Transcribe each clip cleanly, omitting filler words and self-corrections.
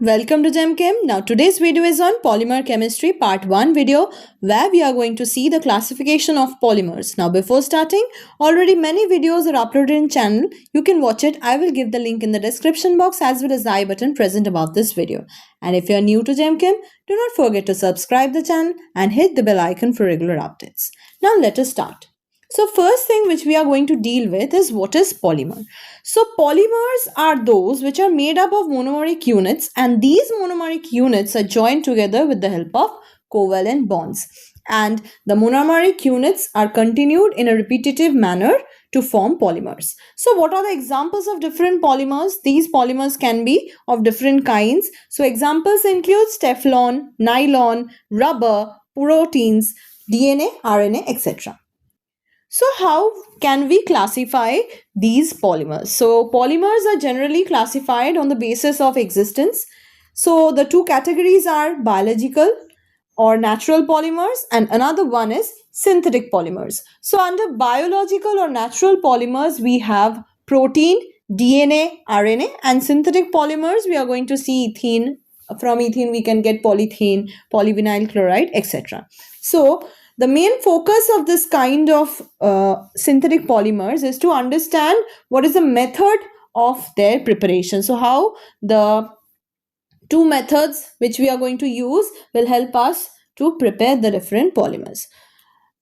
welcome to GemChem. Now today's video is on Polymer Chemistry part 1 video where we are going to see the classification of polymers. Now before starting, already many videos are uploaded in channel. You can watch it. I will give the link in the description box as well as the I button present above this video. And if you are new to GemChem, do not forget to subscribe the channel and hit the bell icon for regular updates. Now let us start. So first thing which we are going to deal with is what is polymer. So polymers are those which are made up of monomeric units, and these monomeric units are joined together with the help of covalent bonds. And the monomeric units are continued in a repetitive manner to form polymers. So what are the examples of different polymers? These polymers can be of different kinds. So examples include Teflon, nylon, rubber, proteins, DNA, RNA, etc. So how can we classify these polymers? So polymers are generally classified on the basis of existence. So the two categories are biological or natural polymers, and another one is synthetic polymers. So under biological or natural polymers, we have protein, DNA, RNA, and synthetic polymers, we are going to see ethene. From ethene, we can get polythene, polyvinyl chloride, etc. So the main focus of this kind of synthetic polymers is to understand what is the method of their preparation. So how the two methods which we are going to use will help us to prepare the different polymers.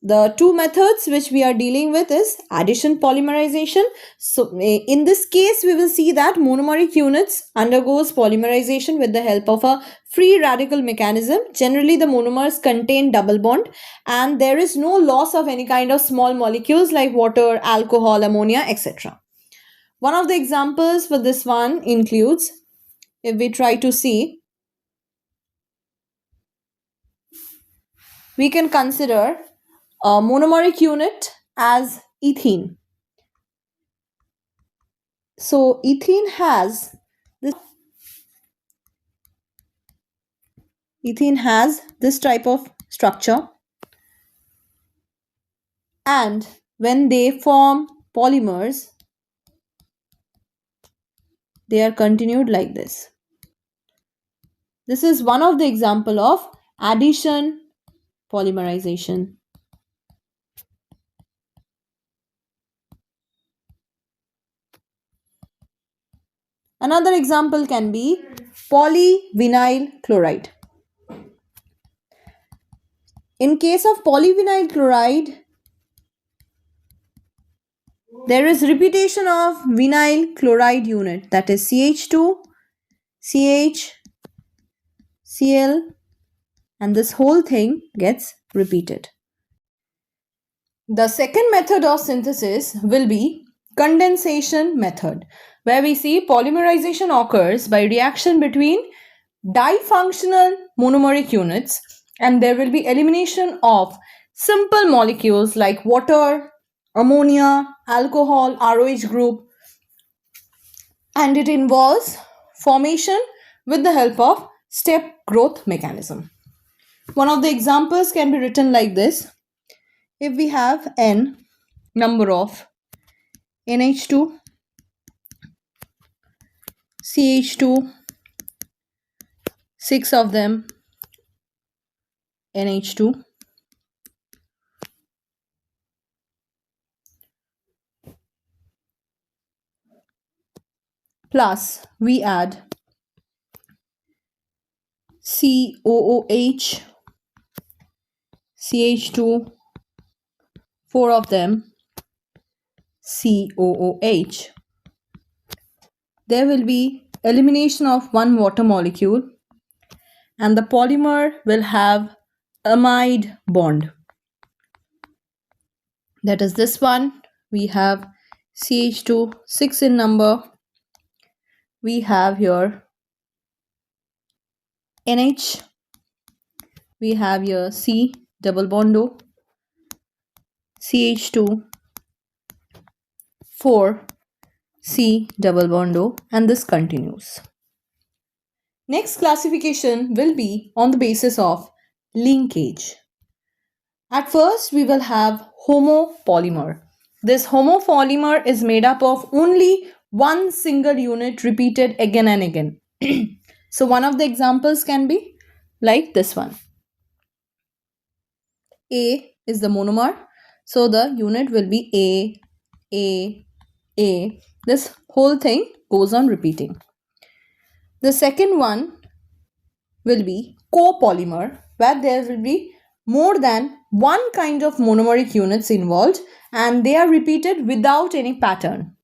The two methods which we are dealing with is addition polymerization. So in this case, we will see that monomeric units undergoes polymerization with the help of a free radical mechanism. Generally, the monomers contain double bond and there is no loss of any kind of small molecules like water, alcohol, ammonia, etc. One of the examples for this one includes, if we try to see, we can consider a monomeric unit as ethene. So ethene has this type of structure, and when they form polymers, they are continued like this. This is one of the example of addition polymerization. Another example can be polyvinyl chloride. In case of polyvinyl chloride, there is repetition of vinyl chloride unit, that is CH2, CH, Cl, and this whole thing gets repeated. The second method of synthesis will be condensation method, where we see polymerization occurs by reaction between difunctional monomeric units, and there will be elimination of simple molecules like water, ammonia, alcohol, ROH group, and it involves formation with the help of step growth mechanism. One of the examples can be written like this. If we have n number of NH2, CH2, 6 of them NH2, plus we add COOH, CH2, 4 of them COOH. There will be elimination of one water molecule and the polymer will have amide bond. That is this one. We have CH2, 6 in number. We have here NH. We have here C double bond O, CH2, 4, C double bond O, and this continues. Next classification will be on the basis of linkage. At first, we will have homopolymer. This homopolymer is made up of only one single unit repeated again and again. So one of the examples can be like this one. A is the monomer. So the unit will be A. This whole thing goes on repeating. The second one will be copolymer, where there will be more than one kind of monomeric units involved and they are repeated without any pattern.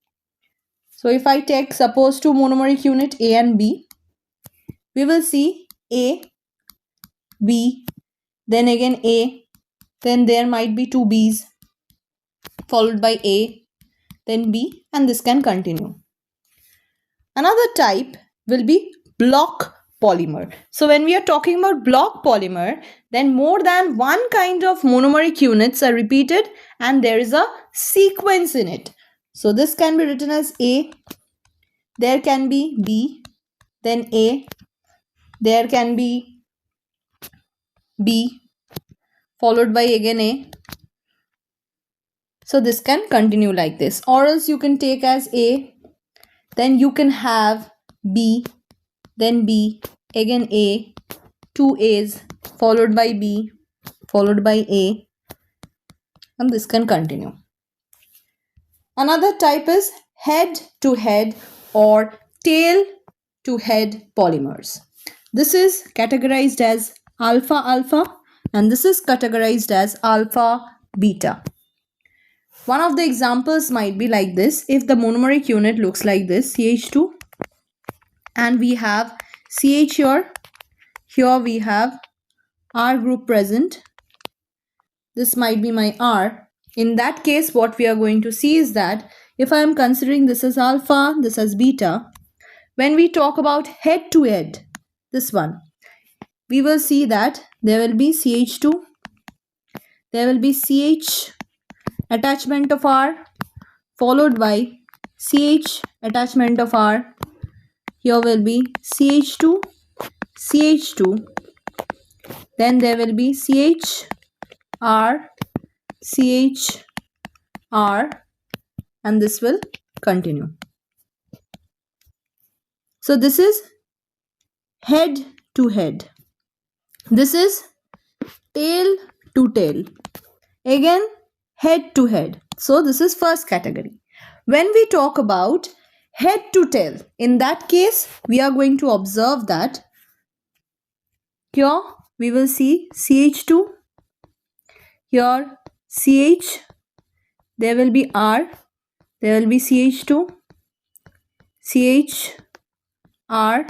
So if I take suppose two monomeric unit A and B, we will see A, B, then again A, then there might be two B's followed by A, then B, and this can continue. Another type will be block polymer. So when we are talking about block polymer, then more than one kind of monomeric units are repeated and there is a sequence in it. So this can be written as A, there can be B, then A, there can be B, followed by again A. So this can continue like this, or else you can take as A, then you can have B, then B, again A, two A's, followed by B, followed by A, and this can continue. Another type is head-to-head or tail-to-head polymers. This is categorized as alpha-alpha and this is categorized as alpha-beta. One of the examples might be like this. If the monomeric unit looks like this, CH2, and we have CH here we have R group present. This might be my R. In that case, what we are going to see is that if I am considering this as alpha, this as beta, when we talk about head-to-head, this one, we will see that there will be CH2, there will be CH attachment of R, followed by CH attachment of R. Here will be CH2, CH2, then there will be CH, R, CH, R, and this will continue. So this is head to head. This is tail to tail. Again, head to head. So this is first category. When we talk about head to tail, in that case, we are going to observe that here we will see CH2, here CH, there will be R, there will be CH2, CH, R,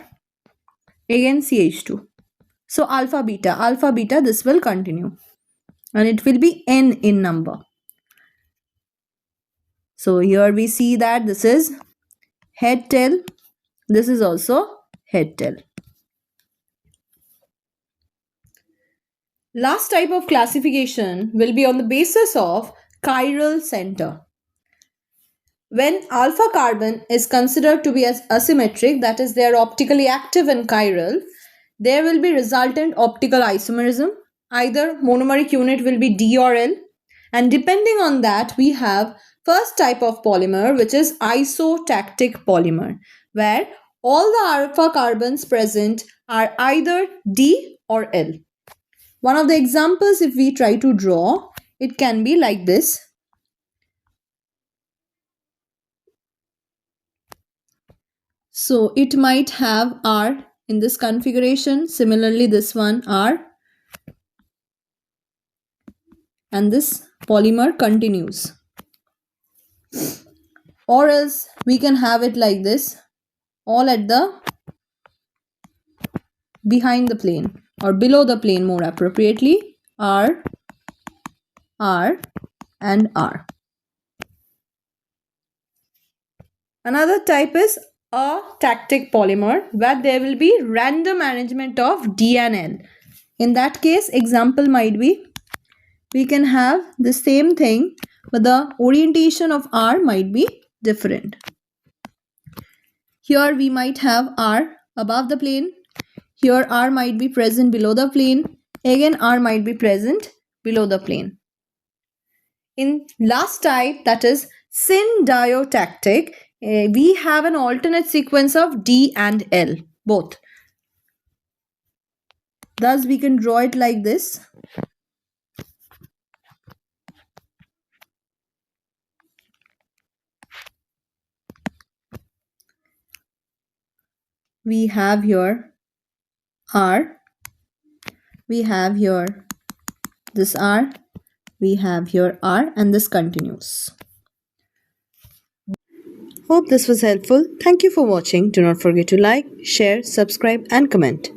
again CH2. So alpha beta, this will continue and it will be N in number. So here we see that this is head tail, this is also head tail. Last type of classification will be on the basis of chiral center. When alpha carbon is considered to be as asymmetric, that is they are optically active and chiral, there will be resultant optical isomerism. Either monomeric unit will be D or L, and depending on that we have first type of polymer, which is isotactic polymer, where all the alpha carbons present are either D or L. One of the examples, if we try to draw, it can be like this. So it might have R in this configuration, similarly this one R, and this polymer continues. Or else we can have it like this, all at the behind the plane or below the plane more appropriately, R, R and R. Another type is atactic polymer, where there will be random arrangement of D and L. In that case, example might be, we can have the same thing but the orientation of R might be different. Here we might have R above the plane. Here R might be present below the plane. Again R might be present below the plane. In last type, that is syndiotactic, we have an alternate sequence of D and L both. Thus we can draw it like this. We have here R, we have here this R, we have here R, and this continues. Hope this was helpful. Thank you for watching. Do not forget to like, share, subscribe and comment.